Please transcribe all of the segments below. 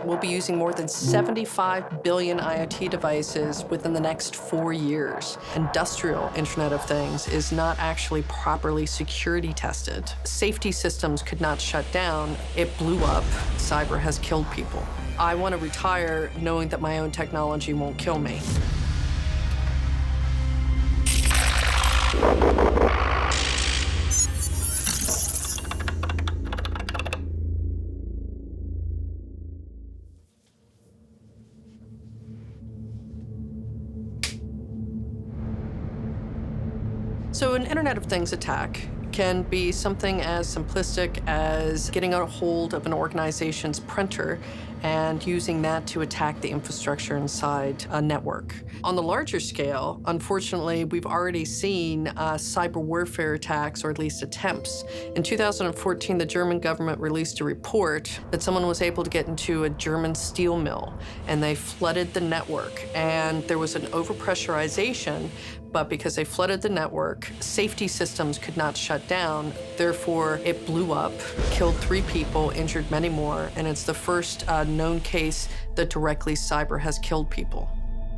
We'll be using more than 75 billion IoT devices within the next 4 years. Industrial Internet of Things is not actually properly security tested. Safety systems could not shut down. It blew up. Cyber has killed people. I want to retire knowing that my own technology won't kill me. So an Internet of Things attack can be something as simplistic as getting a hold of an organization's printer and using that to attack the infrastructure inside a network. On the larger scale, unfortunately, we've already seen cyber warfare attacks, or at least attempts. In 2014, the German government released a report that someone was able to get into a German steel mill, and they flooded the network, and there was an overpressurization. But because they flooded the network, safety systems could not shut down. Therefore, it blew up, killed 3 people, injured many more, and it's the first known case that directly cyber has killed people.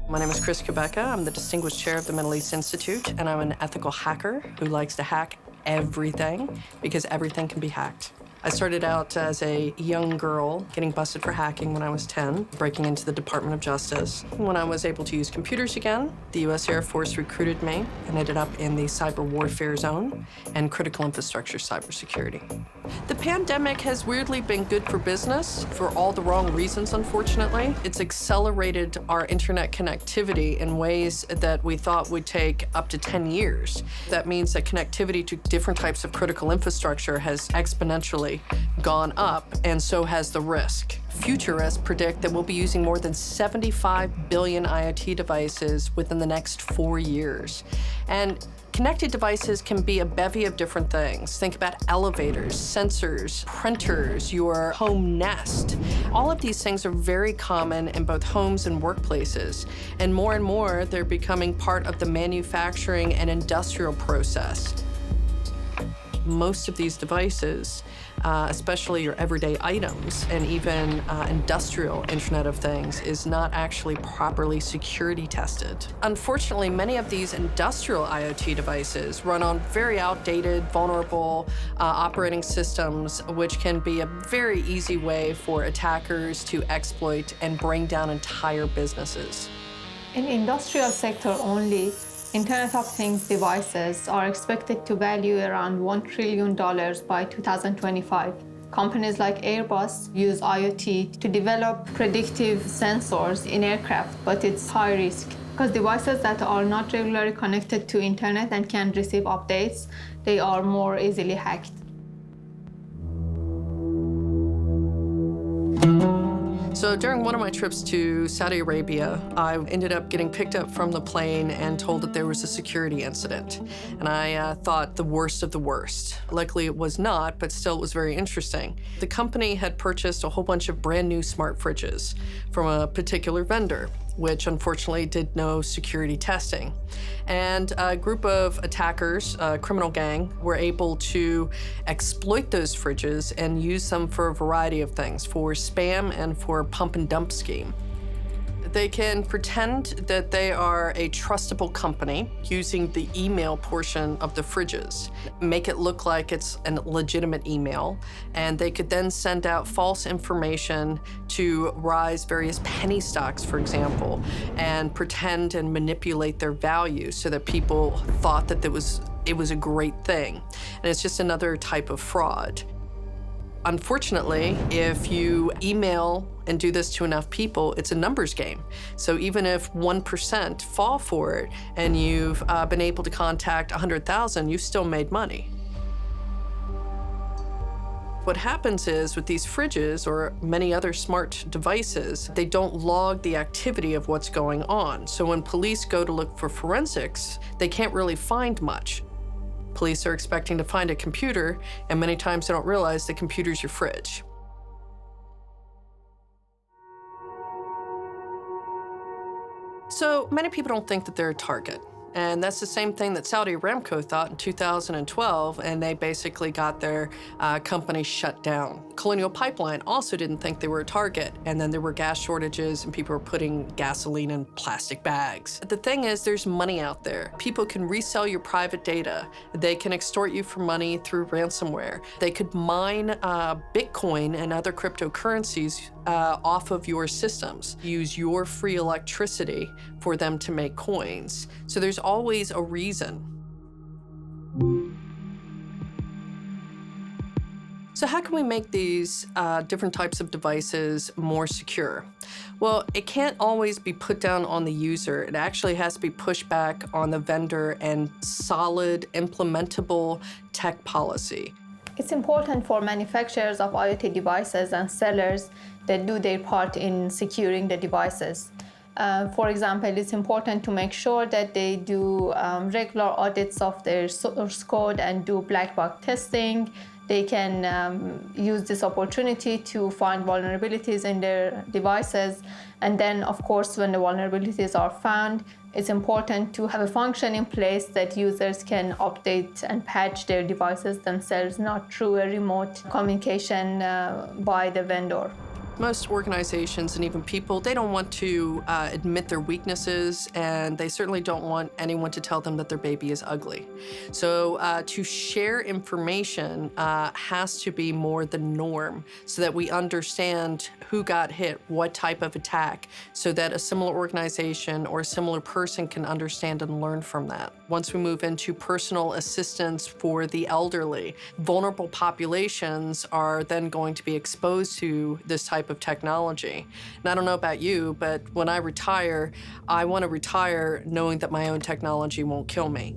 My name is Chris Kubecka. I'm the Distinguished Chair of the Middle East Institute, and I'm an ethical hacker who likes to hack everything because everything can be hacked. I started out as a young girl getting busted for hacking when I was 10, breaking into the Department of Justice. When I was able to use computers again, the U.S. Air Force recruited me and ended up in the cyber warfare zone and critical infrastructure cybersecurity. The pandemic has weirdly been good for business for all the wrong reasons, unfortunately. It's accelerated our internet connectivity in ways that we thought would take up to 10 years. That means that connectivity to different types of critical infrastructure has exponentially gone up, and so has the risk. Futurists predict that we'll be using more than 75 billion IoT devices within the next 4 years. And connected devices can be a bevy of different things. Think about elevators, sensors, printers, your home nest. All of these things are very common in both homes and workplaces. And more, they're becoming part of the manufacturing and industrial process. Most of these devices, especially your everyday items and even industrial Internet of Things, is not actually properly security tested. Unfortunately, many of these industrial IoT devices run on very outdated, vulnerable operating systems, which can be a very easy way for attackers to exploit and bring down entire businesses. In industrial sector only, Internet of Things devices are expected to value around $1 trillion by 2025. Companies like Airbus use IoT to develop predictive sensors in aircraft, but it's high risk because devices that are not regularly connected to internet and can receive updates, they are more easily hacked. So during one of my trips to Saudi Arabia, I ended up getting picked up from the plane and told that there was a security incident. And I thought the worst of the worst. Luckily it was not, but still it was very interesting. The company had purchased a whole bunch of brand new smart fridges from a particular vendor, which unfortunately did no security testing. And a group of attackers, a criminal gang, were able to exploit those fridges and use them for a variety of things, for spam and for a pump and dump scheme. They can pretend that they are a trustable company using the email portion of the fridges, make it look like it's a legitimate email, and they could then send out false information to rise various penny stocks, for example, and pretend and manipulate their value so that people thought that it was a great thing. And it's just another type of fraud. Unfortunately, if you email and do this to enough people, it's a numbers game. So even if 1% fall for it and you've been able to contact 100,000, you've still made money. What happens is with these fridges or many other smart devices, they don't log the activity of what's going on. So when police go to look for forensics, they can't really find much. Police are expecting to find a computer, and many times they don't realize the computer's your fridge. So many people don't think that they're a target. And that's the same thing that Saudi Aramco thought in 2012, and they basically got their company shut down. Colonial Pipeline also didn't think they were a target, and then there were gas shortages and people were putting gasoline in plastic bags. The thing is, there's money out there. People can resell your private data. They can extort you for money through ransomware. They could mine Bitcoin and other cryptocurrencies off of your systems, use your free electricity for them to make coins. So there's always a reason. So how can we make these different types of devices more secure? Well, it can't always be put down on the user. It actually has to be pushed back on the vendor and solid, implementable tech policy. It's important for manufacturers of IoT devices and sellers that do their part in securing the devices. For example, it's important to make sure that they do regular audits of their source code and do black box testing. They can use this opportunity to find vulnerabilities in their devices. And then, of course, when the vulnerabilities are found, it's important to have a function in place that users can update and patch their devices themselves, not through a remote communication by the vendor. Most organizations and even people, they don't want to admit their weaknesses, and they certainly don't want anyone to tell them that their baby is ugly. So to share information has to be more the norm so that we understand who got hit, what type of attack, so that a similar organization or a similar person can understand and learn from that. Once we move into personal assistance for the elderly, vulnerable populations are then going to be exposed to this type of technology. And I don't know about you, but when I retire, I want to retire knowing that my own technology won't kill me.